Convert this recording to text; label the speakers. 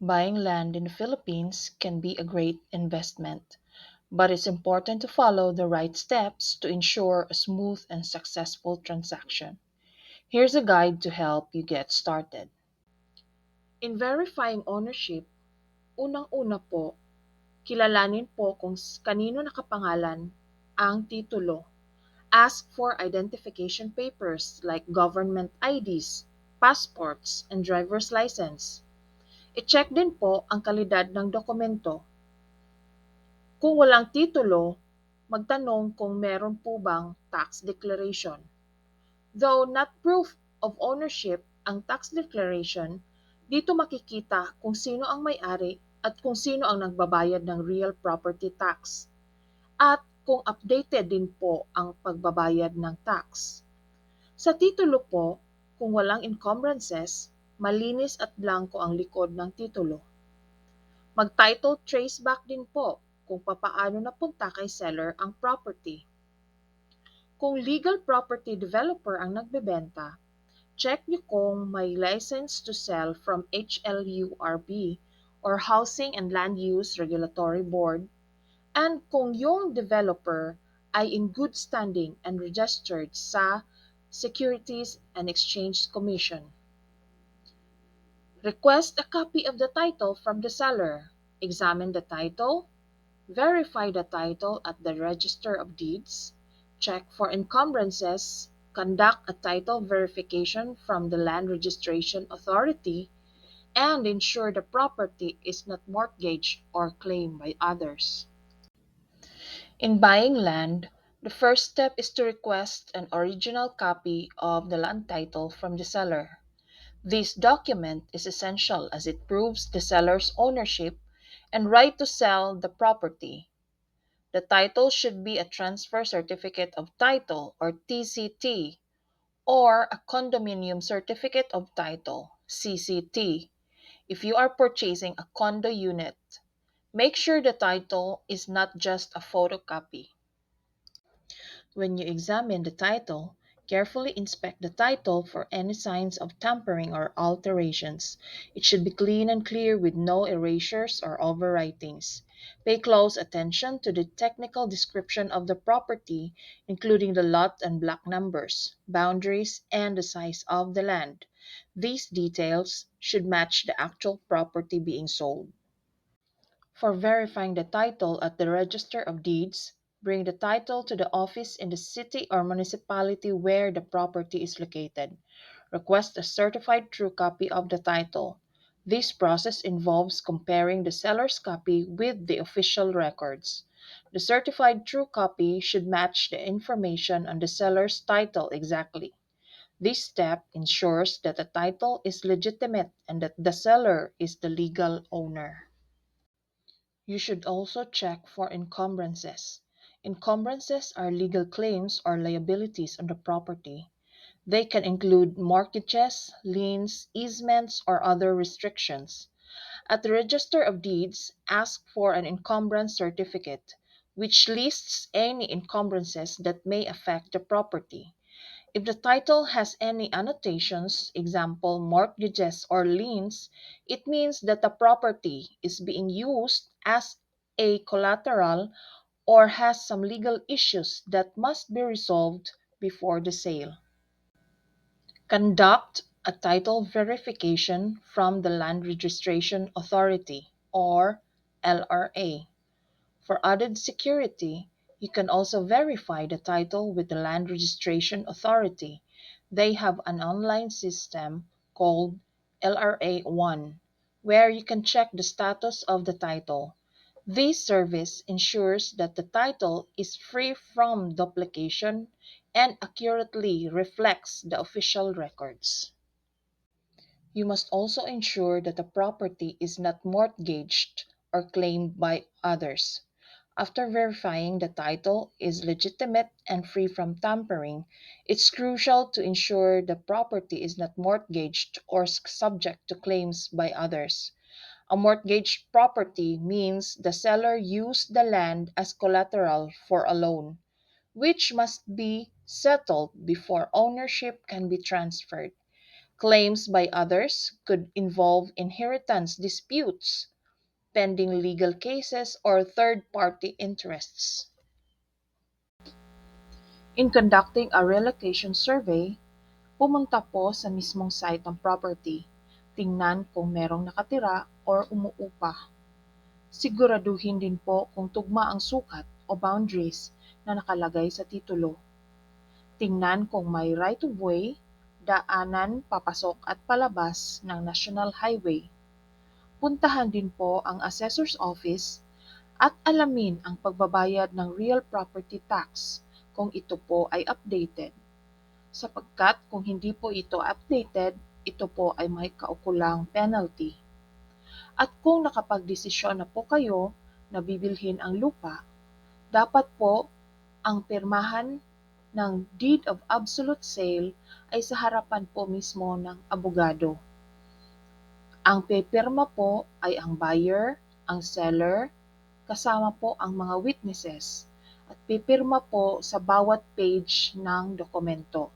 Speaker 1: Buying land in the Philippines can be a great investment, but it's important to follow the right steps to ensure a smooth and successful transaction. Here's a guide to help you get started. In verifying ownership, unang-una po, kilalanin po kung kanino nakapangalan ang titulo. Ask for identification papers like government IDs, passports, and driver's license. I-check din po ang kalidad ng dokumento. Kung walang titulo, magtanong kung meron po bang tax declaration. Though not proof of ownership ang tax declaration, dito makikita kung sino ang may-ari at kung sino ang nagbabayad ng real property tax. At kung updated din po ang pagbabayad ng tax. Sa titulo po, kung walang encumbrances, malinis at blanko ang likod ng titulo. Mag-title traceback din po kung papaano napunta kay seller ang property. Kung legal property developer ang nagbebenta, check niyo kung may license to sell from HLURB or Housing and Land Use Regulatory Board, and kung yung developer ay in good standing and registered sa Securities and Exchange Commission. Request a copy of the title from the seller. Examine the title. Verify the title at the Register of Deeds. Check for encumbrances. Conduct a title verification from the Land Registration Authority, and ensure the property is not mortgaged or claimed by others. In buying land, the first step is to request an original copy of the land title from the seller. This document is essential as it proves the seller's ownership and right to sell the property. The title should be a transfer certificate of title or TCT or a condominium certificate of title CCT if you are purchasing a condo unit. Make sure the title is not just a photocopy. When you examine the title, carefully inspect the title for any signs of tampering or alterations. It should be clean and clear with no erasures or overwritings. Pay close attention to the technical description of the property, including the lot and block numbers, boundaries, and the size of the land. These details should match the actual property being sold. For verifying the title at the Register of Deeds, bring the title to the office in the city or municipality where the property is located. Request a certified true copy of the title. This process involves comparing the seller's copy with the official records. The certified true copy should match the information on the seller's title exactly. This step ensures that the title is legitimate and that the seller is the legal owner. You should also check for encumbrances. Encumbrances are legal claims or liabilities on the property. They can include mortgages, liens, easements, or other restrictions. At the Register of Deeds, ask for an encumbrance certificate, which lists any encumbrances that may affect the property. If the title has any annotations, example mortgages or liens, it means that the property is being used as a collateral or has some legal issues that must be resolved before the sale. Conduct a title verification from the Land Registration Authority or LRA. For added security, you can also verify the title with the Land Registration Authority. They have an online system called LRA One, where you can check the status of the title. This service ensures that the title is free from duplication and accurately reflects the official records. You must also ensure that the property is not mortgaged or claimed by others. After verifying the title is legitimate and free from tampering, it's crucial to ensure the property is not mortgaged or subject to claims by others. A mortgaged property means the seller used the land as collateral for a loan, which must be settled before ownership can be transferred. Claims by others could involve inheritance disputes, pending legal cases, or third-party interests. In conducting a relocation survey, pumunta po sa mismong site ng property. Tingnan kung merong nakatira or umuupa. Siguraduhin din po kung tugma ang sukat o boundaries na nakalagay sa titulo. Tingnan kung may right-of-way, daanan papasok at palabas ng National Highway. Puntahan din po ang Assessor's Office at alamin ang pagbabayad ng real property tax kung ito po ay updated. Sapagkat kung hindi po ito updated, ito po ay may kaukulang penalty. At kung nakapagdesisyon na po kayo na bibilhin ang lupa, dapat po ang pirmahan ng Deed of Absolute Sale ay sa harapan po mismo ng abogado. Ang pipirma po ay ang buyer, ang seller, kasama po ang mga witnesses, at pipirma po sa bawat page ng dokumento.